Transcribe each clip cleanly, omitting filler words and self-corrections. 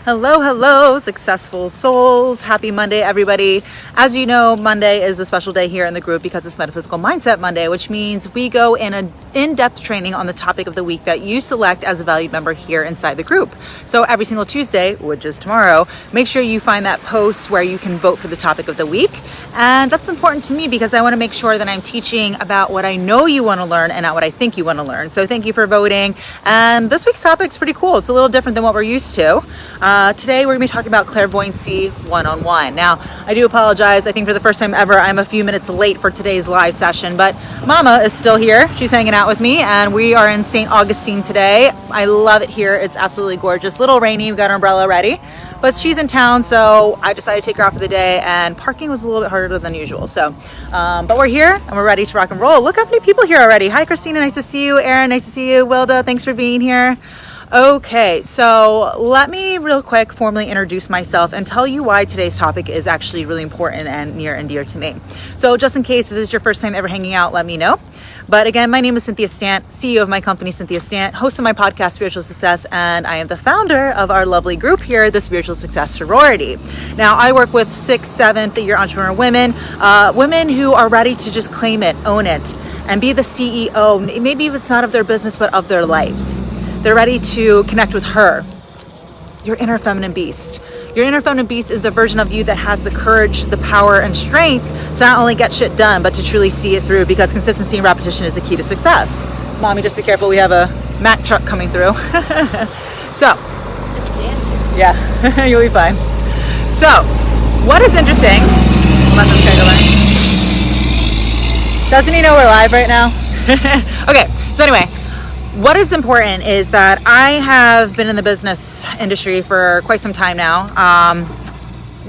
Hello, hello, successful souls. Happy Monday, everybody. As you know, Monday is a special day here in the group because it's Metaphysical Mindset Monday, which means we go in an in-depth training on the topic of the week that you select as a valued member here inside the group. So every single Tuesday, which is tomorrow, make sure you find that post where you can vote for the topic of the week. And that's important to me because I want to make sure that I'm teaching about what I know you want to learn and not what I think you want to learn. So thank you for voting. And this week's topic is pretty cool. It's a little different than what we're used to. Today, we're going to be talking about Clairvoyancy one-on-one. Now, I do apologize. I think for the first time ever, I'm a few minutes late for today's live session, but Mama is still here. She's hanging out with me, and we are in St. Augustine today. I love it here. It's absolutely gorgeous. Little rainy. We've got our umbrella ready, but she's in town, so I decided to take her out for the day, and parking was a little bit harder than usual. But we're here, and we're ready to rock and roll. Look how many people here already. Hi, Christina. Nice to see you. Aaron, nice to see you. Wilda, thanks for being here. Okay, so let me real quick formally introduce myself and tell you why today's topic is actually really important and near and dear to me. So just in case if this is your first time ever hanging out, let me know. But again, my name is Cynthia Stant, CEO of my company, Cynthia Stant, host of my podcast, Spiritual Success, and I am the founder of our lovely group here, the Spiritual Success Sorority. Now, I work with 6, 7-figure entrepreneur women, women who are ready to just claim it, own it, and be the CEO, maybe if it's not of their business, but of their lives. They're ready to connect with her, your inner feminine beast. Your inner feminine beast is the version of you that has the courage, the power, and strength to not only get shit done, but to truly see it through, because consistency and repetition is the key to success. Mommy, just be careful. We have a Mack truck coming through. So, just stand. Yeah, you'll be fine. So, what is interesting, let this guy go by. Doesn't he know we're live right now? Okay, so anyway, what is important is that I have been in the business industry for quite some time now.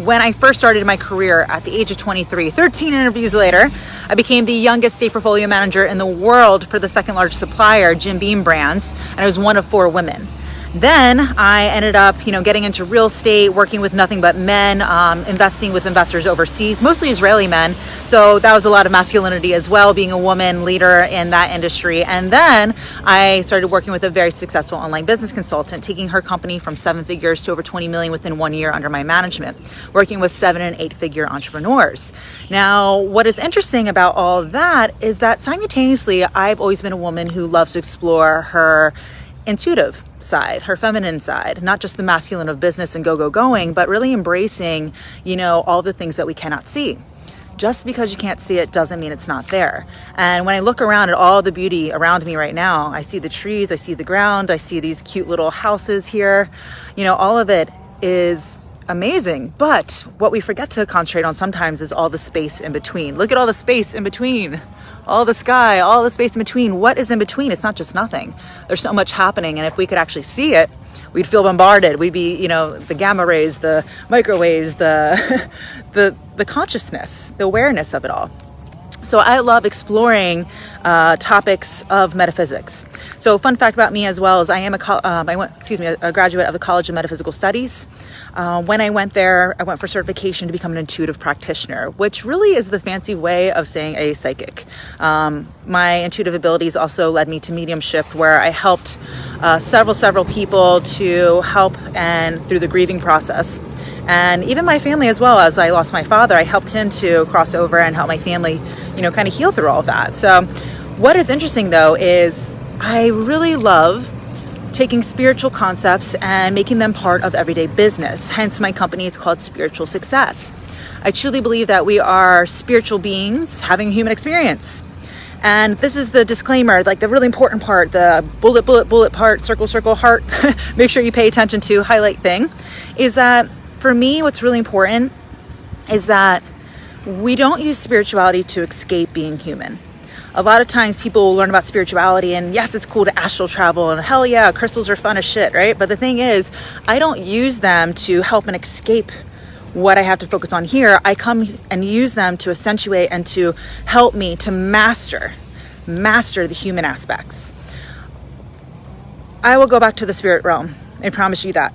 When I first started my career at the age of 23, 13 interviews later, I became the youngest state portfolio manager in the world for the second largest supplier, Jim Beam Brands, and I was one of 4 women. Then I ended up, getting into real estate, working with nothing but men, investing with investors overseas, mostly Israeli men. So that was a lot of masculinity as well, being a woman leader in that industry. And then I started working with a very successful online business consultant, taking her company from 7 figures to over 20 million within 1 year under my management, working with 7- and 8-figure entrepreneurs. Now, what is interesting about all of that is that simultaneously, I've always been a woman who loves to explore her intuitive side, her feminine side, not just the masculine of business and going, but really embracing, all the things that we cannot see. Just because you can't see it doesn't mean it's not there. And when I look around at all the beauty around me right now, I see the trees, I see the ground, I see these cute little houses here. All of it is amazing. But what we forget to concentrate on sometimes is all the space in between. Look at all the space in between. All the sky, all the space in between. What is in between? It's not just nothing. There's so much happening. And if we could actually see it, we'd feel bombarded. We'd be, the gamma rays, the microwaves, the consciousness, the awareness of it all. So I love exploring topics of metaphysics. So fun fact about me as well is I am a graduate of the College of Metaphysical Studies. When I went there, I went for certification to become an intuitive practitioner, which really is the fancy way of saying a psychic. My intuitive abilities also led me to mediumship, where I helped several people to help and through the grieving process. And even my family as well. As I lost my father, I helped him to cross over and help my family, kind of heal through all of that. So what is interesting though is I really love taking spiritual concepts and making them part of everyday business. Hence my company is called Spiritual Success. I truly believe that we are spiritual beings having a human experience. And this is the disclaimer, like the really important part, the bullet part, circle, heart, make sure you pay attention to, highlight thing, is that for me, what's really important is that we don't use spirituality to escape being human. A lot of times people will learn about spirituality and yes, it's cool to astral travel and hell yeah, crystals are fun as shit, right? But the thing is, I don't use them to help and escape what I have to focus on here. I come and use them to accentuate and to help me to master the human aspects. I will go back to the spirit realm, I promise you that.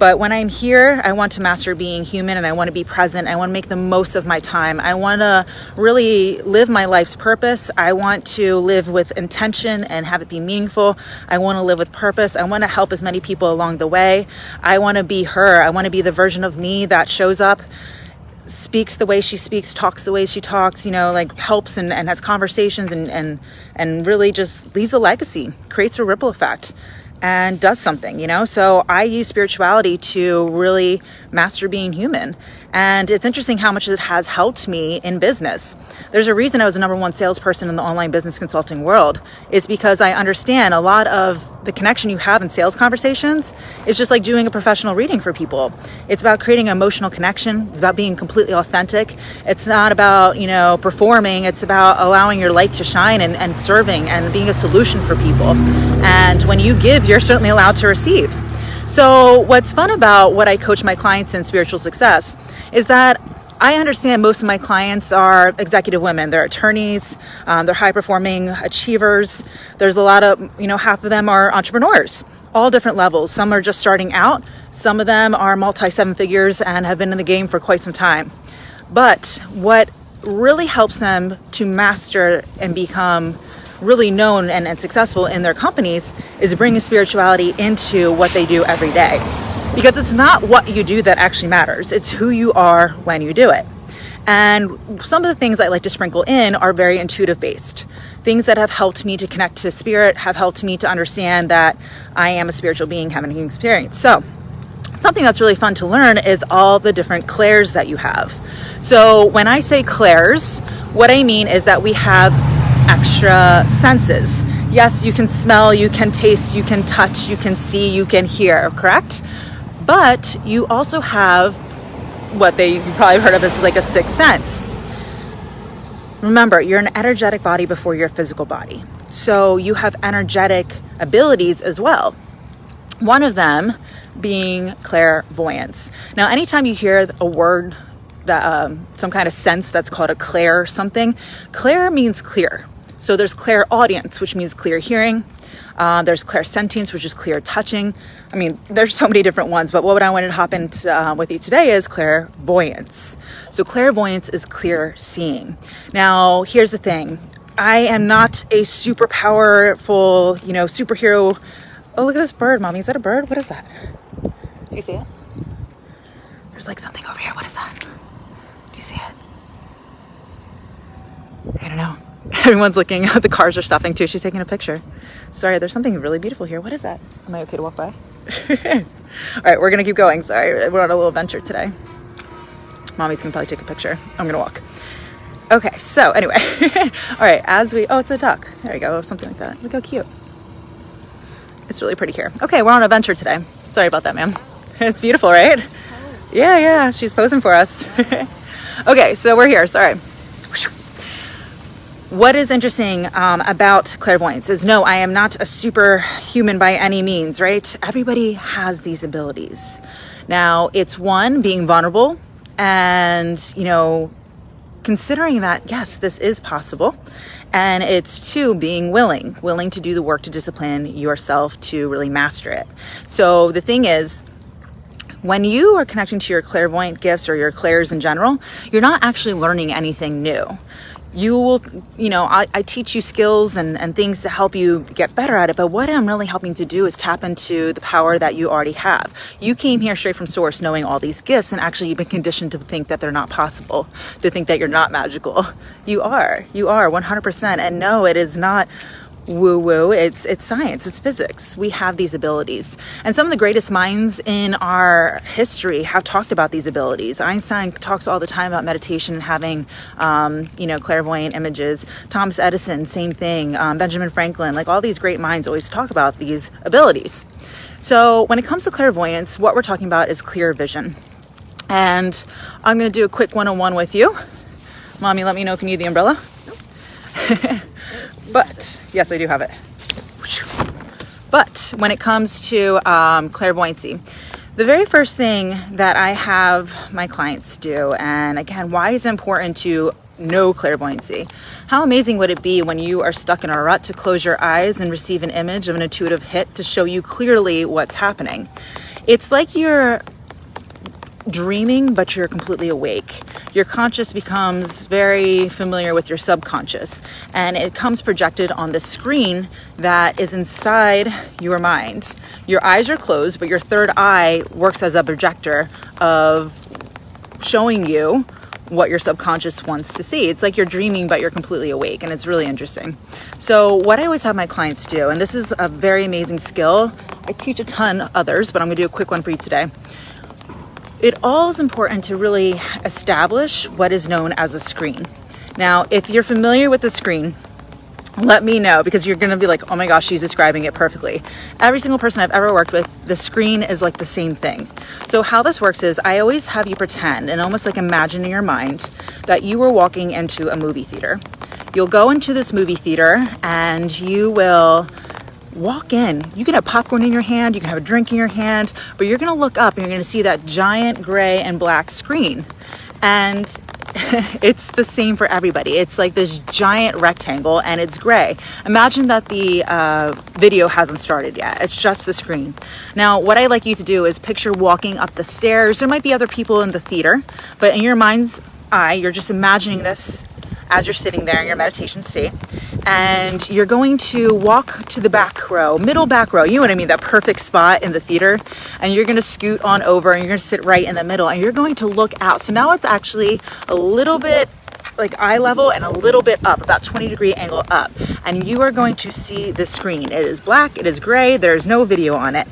But when I'm here, I want to master being human, and I want to be present. I want to make the most of my time. I want to really live my life's purpose. I want to live with intention and have it be meaningful. I want to live with purpose. I want to help as many people along the way. I want to be her. I want to be the version of me that shows up, speaks the way she speaks, talks the way she talks, like helps and has conversations and really just leaves a legacy, creates a ripple effect, and does something, So I use spirituality to really master being human. And it's interesting how much it has helped me in business. There's a reason I was the #1 salesperson in the online business consulting world. It's because I understand a lot of the connection you have in sales conversations is just like doing a professional reading for people. It's about creating an emotional connection. It's about being completely authentic. It's not about, performing. It's about allowing your light to shine and serving and being a solution for people. And when you give, you're certainly allowed to receive. So what's fun about what I coach my clients in spiritual success is that I understand most of my clients are executive women. They're attorneys, they're high performing achievers. There's a lot of, half of them are entrepreneurs, all different levels. Some are just starting out. Some of them are multi-seven figures and have been in the game for quite some time. But what really helps them to master and become really known and successful in their companies is bringing spirituality into what they do every day. Because it's not what you do that actually matters. It's who you are when you do it. And some of the things I like to sprinkle in are very intuitive based. Things that have helped me to connect to spirit, have helped me to understand that I am a spiritual being having a human experience. So something that's really fun to learn is all the different clairs that you have. So when I say clairs, what I mean is that we have extra senses. Yes, you can smell, you can taste, you can touch, you can see, you can hear, correct? But you also have what you probably heard of as like a sixth sense. Remember, you're an energetic body before you're a physical body. So you have energetic abilities as well. One of them being clairvoyance. Now, anytime you hear a word that some kind of sense that's called a clair something, clair means clear. So there's clairaudience, which means clear hearing. There's clairsentience, which is clear touching. I mean, there's so many different ones, but what I wanted to hop into with you today is clairvoyance. So clairvoyance is clear seeing. Now, here's the thing. I am not a super powerful, superhero. Oh, look at this bird, Mommy. Is that a bird? What is that? Do you see it? There's like something over here. What is that? Do you see it? I don't know. Everyone's looking. The cars are stopping too. She's taking a picture. Sorry, there's something really beautiful here. What is that? Am I okay to walk by? All right, we're going to keep going. Sorry, we're on a little adventure today. Mommy's going to probably take a picture. I'm going to walk. Okay, so anyway. All right, oh, it's a duck. There you go, something like that. Look how cute. It's really pretty here. Okay, we're on an adventure today. Sorry about that, ma'am. It's beautiful, right? Yeah, she's posing for us. Okay, so we're here. Sorry. What is interesting about clairvoyance is, no, I am not a superhuman by any means, right? Everybody has these abilities. Now, it's one, being vulnerable and, considering that, yes, this is possible. And it's two, being willing to do the work to discipline yourself to really master it. So the thing is, when you are connecting to your clairvoyant gifts or your clairs in general, you're not actually learning anything new. You will, I teach you skills and things to help you get better at it. But what I'm really helping to do is tap into the power that you already have. You came here straight from source knowing all these gifts, and actually you've been conditioned to think that they're not possible, to think that you're not magical. You are 100%. And no, it is not woo-woo. It's science, it's physics. We have these abilities. And some of the greatest minds in our history have talked about these abilities. Einstein talks all the time about meditation and having, clairvoyant images. Thomas Edison, same thing. Benjamin Franklin, like all these great minds always talk about these abilities. So when it comes to clairvoyance, what we're talking about is clear vision. And I'm going to do a quick one-on-one with you. Mommy, let me know if you need the umbrella. But yes, I do have it. But when it comes to clairvoyancy, the very first thing that I have my clients do, and again, why is it important to know clairvoyancy? How amazing would it be when you are stuck in a rut to close your eyes and receive an image of an intuitive hit to show you clearly what's happening? It's like you're dreaming, but you're completely awake. Your conscious becomes very familiar with your subconscious, and it comes projected on the screen that is inside your mind. Your eyes are closed, but your third eye works as a projector of showing you what your subconscious wants to see. It's like you're dreaming, but you're completely awake, and it's really interesting. So what I always have my clients do, and this is a very amazing skill, I teach a ton others, but I'm gonna do a quick one for you today. It all is important to really establish what is known as a screen. Now, if you're familiar with the screen, let me know, because you're gonna be like, oh my gosh, she's describing it perfectly. Every single person I've ever worked with, the screen is like the same thing. So how this works is I always have you pretend and almost like imagine in your mind that you were walking into a movie theater. You'll go into this movie theater and you will walk in. You can have popcorn in your hand, you can have a drink in your hand, but you're gonna look up and you're gonna see that giant gray and black screen. And it's the same for everybody. It's like this giant rectangle and it's gray. Imagine that the video hasn't started yet. It's just the screen. Now, what I like you to do is picture walking up the stairs. There might be other people in the theater, but in your mind's eye, you're just imagining this as you're sitting there in your meditation state. And you're going to walk to the back row, middle back row, you know what I mean, that perfect spot in the theater. And you're gonna scoot on over and you're gonna sit right in the middle and you're going to look out. So now it's actually a little bit like eye level and a little bit up, about 20-degree angle up. And you are going to see the screen. It is black, it is gray, there's no video on it.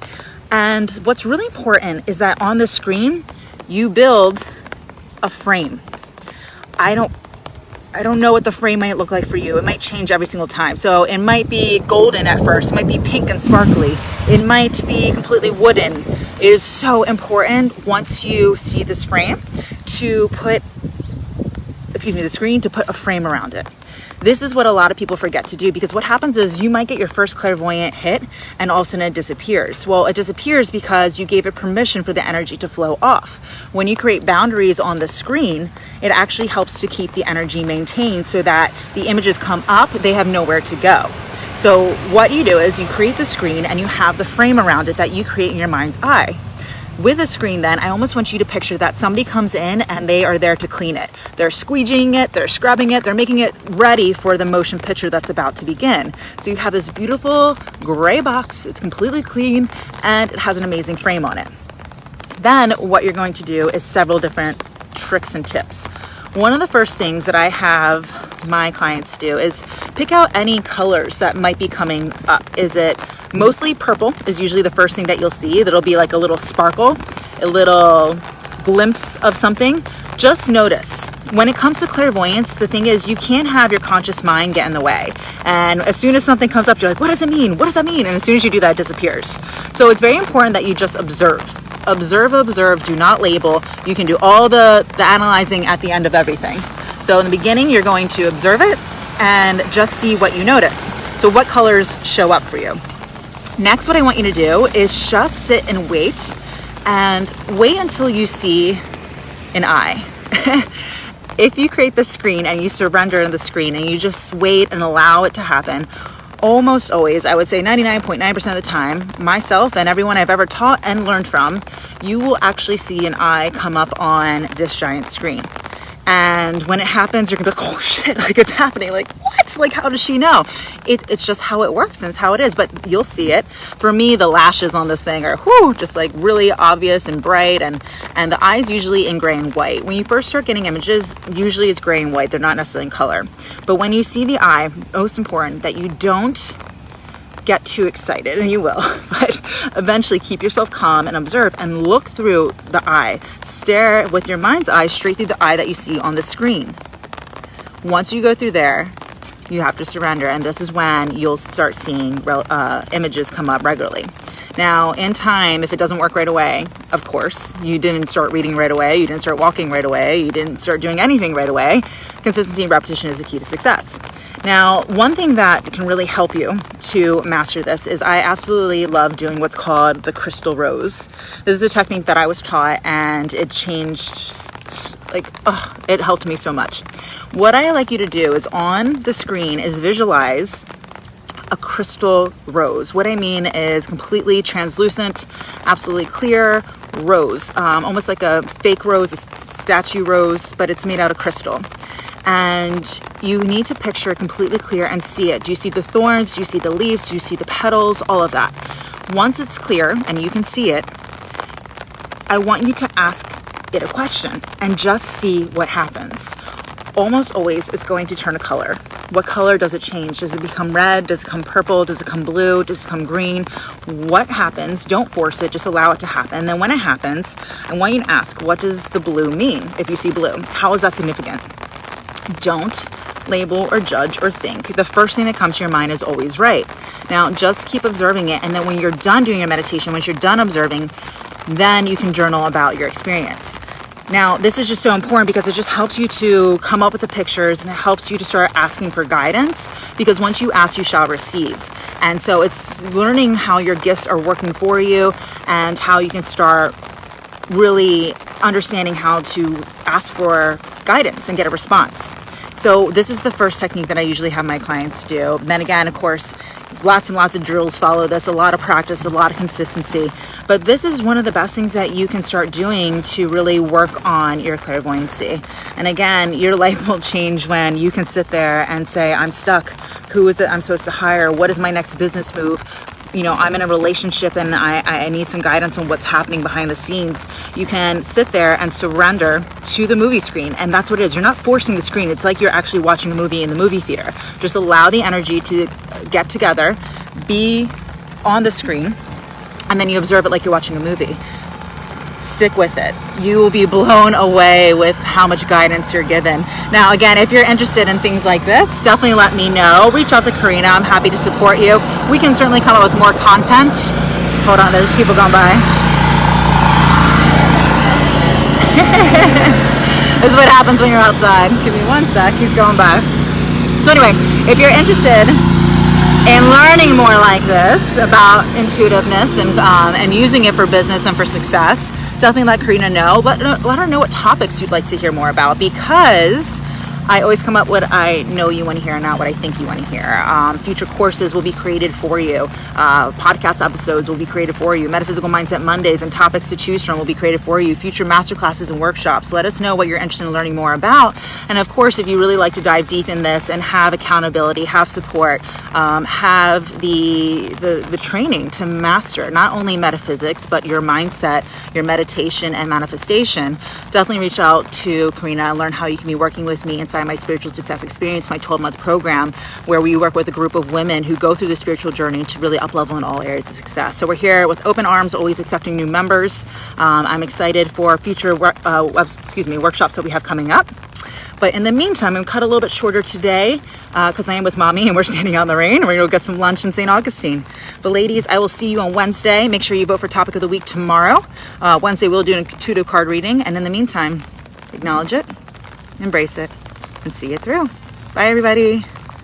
And what's really important is that on the screen, you build a frame. I don't know what the frame might look like for you. It might change every single time. So it might be golden at first. It might be pink and sparkly. It might be completely wooden. It is so important once you see this frame to put, the screen, to put a frame around it. This is what a lot of people forget to do, because what happens is you might get your first clairvoyant hit and all of a sudden it disappears. Well, it disappears because you gave it permission for the energy to flow off. When you create boundaries on the screen, it actually helps to keep the energy maintained so that the images come up, they have nowhere to go. So what you do is you create the screen and you have the frame around it that you create in your mind's eye. With a screen then, I almost want you to picture that somebody comes in and they are there to clean it. They're squeegeeing it, they're scrubbing it, they're making it ready for the motion picture that's about to begin. So you have this beautiful gray box, it's completely clean, and it has an amazing frame on it. Then what you're going to do is several different tricks and tips. One of the first things that I have my clients do is pick out any colors that might be coming up. Is it mostly purple is usually the first thing that you'll see. That'll be like a little sparkle, a little glimpse of something. Just notice. When it comes to clairvoyance, the thing is you can't have your conscious mind get in the way. And as soon as something comes up, you're like, what does it mean? What does that mean? And as soon as you do that, it disappears. So it's very important that you just observe. Observe, do not label. You can do all the analyzing at the end of everything. So in the beginning, you're going to observe it and just see what you notice. So what colors show up for you? Next, what I want you to do is just sit and wait until you see an eye. If you create the screen and you surrender to the screen and you just wait and allow it to happen, almost always, I would say 99.9% of the time, myself and everyone I've ever taught and learned from, you will actually see an eye come up on this giant screen. And when it happens, you're gonna be like, oh shit, like it's happening. Like, what? Like, how does she know? It's just how it works and it's how it is, but you'll see it. For me, the lashes on this thing are just like really obvious and bright, and the eye's usually in gray and white. When you first start getting images, usually it's gray and white. They're not necessarily in color. But when you see the eye, most important that you don't get too excited, and you will, but eventually keep yourself calm and observe and look through the eye. Stare with your mind's eye straight through the eye that you see on the screen. Once you go through there, you have to surrender, and this is when you'll start seeing images come up regularly. Now, in time, if it doesn't work right away, of course, you didn't start reading right away, you didn't start walking right away, you didn't start doing anything right away. Consistency and repetition is the key to success. Now, one thing that can really help you to master this is I absolutely love doing what's called the crystal rose. This is a technique that I was taught, and it changed, it helped me so much. What I like you to do is on the screen is visualize a crystal rose. What I mean is completely translucent, absolutely clear rose, almost like a fake rose, a statue rose, but it's made out of crystal. And you need to picture it completely clear and see it. Do you see the thorns? Do you see the leaves? Do you see the petals? All of that. Once it's clear and you can see it, I want you to ask it a question and just see what happens. Almost always it's going to turn a color. What color does it change? Does it become red? Does it become purple? Does it become blue? Does it become green? What happens? Don't force it, just allow it to happen. And then when it happens, I want you to ask, what does the blue mean? If you see blue, how is that significant? Don't label or judge or think. The first thing that comes to your mind is always right. Now just keep observing it, and then when you're done doing your meditation, once you're done observing, then you can journal about your experience. Now, this is just so important because it just helps you to come up with the pictures, and it helps you to start asking for guidance, because once you ask, you shall receive. And so it's learning how your gifts are working for you and how you can start really understanding how to ask for guidance and get a response. So this is the first technique that I usually have my clients do. Then again, of course, lots and lots of drills follow this, a lot of practice, a lot of consistency. But this is one of the best things that you can start doing to really work on your clairvoyancy. And again, your life will change when you can sit there and say, I'm stuck. Who is it I'm supposed to hire? What is my next business move? You know, I'm in a relationship and I need some guidance on what's happening behind the scenes. You can sit there and surrender to the movie screen. And that's what it is. You're not forcing the screen. It's like you're actually watching a movie in the movie theater. Just allow the energy to get together, be on the screen, and then you observe it like you're watching a movie. Stick with it. You will be blown away with how much guidance you're given. Now, again, if you're interested in things like this, definitely let me know. Reach out to Karina. I'm happy to support you. We can certainly come up with more content. Hold on, there's people going by. This is what happens when you're outside. Give me one sec. He's going by. So anyway, if you're interested in learning more like this about intuitiveness and using it for business and for success, definitely let Karina know. Let her know what topics you'd like to hear more about, because I always come up with what I know you want to hear, not what I think you want to hear. Future courses will be created for you. Podcast episodes will be created for you. Metaphysical Mindset Mondays and topics to choose from will be created for you. Future masterclasses and workshops. Let us know what you're interested in learning more about. And of course, if you really like to dive deep in this and have accountability, have support, have the training to master not only metaphysics, but your mindset, your meditation and manifestation, definitely reach out to Karina and learn how you can be working with me inside my Spiritual Success Experience, my 12-month program, where we work with a group of women who go through the spiritual journey to really up-level in all areas of success. So we're here with open arms, always accepting new members. I'm excited for future workshops that we have coming up. But in the meantime, I'm going to cut a little bit shorter today because I am with Mommy and we're standing out in the rain. And we're going to go get some lunch in St. Augustine. But ladies, I will see you on Wednesday. Make sure you vote for Topic of the Week tomorrow. Wednesday, we'll do an intuitive card reading. And in the meantime, acknowledge it, embrace it, and see it through. Bye, everybody.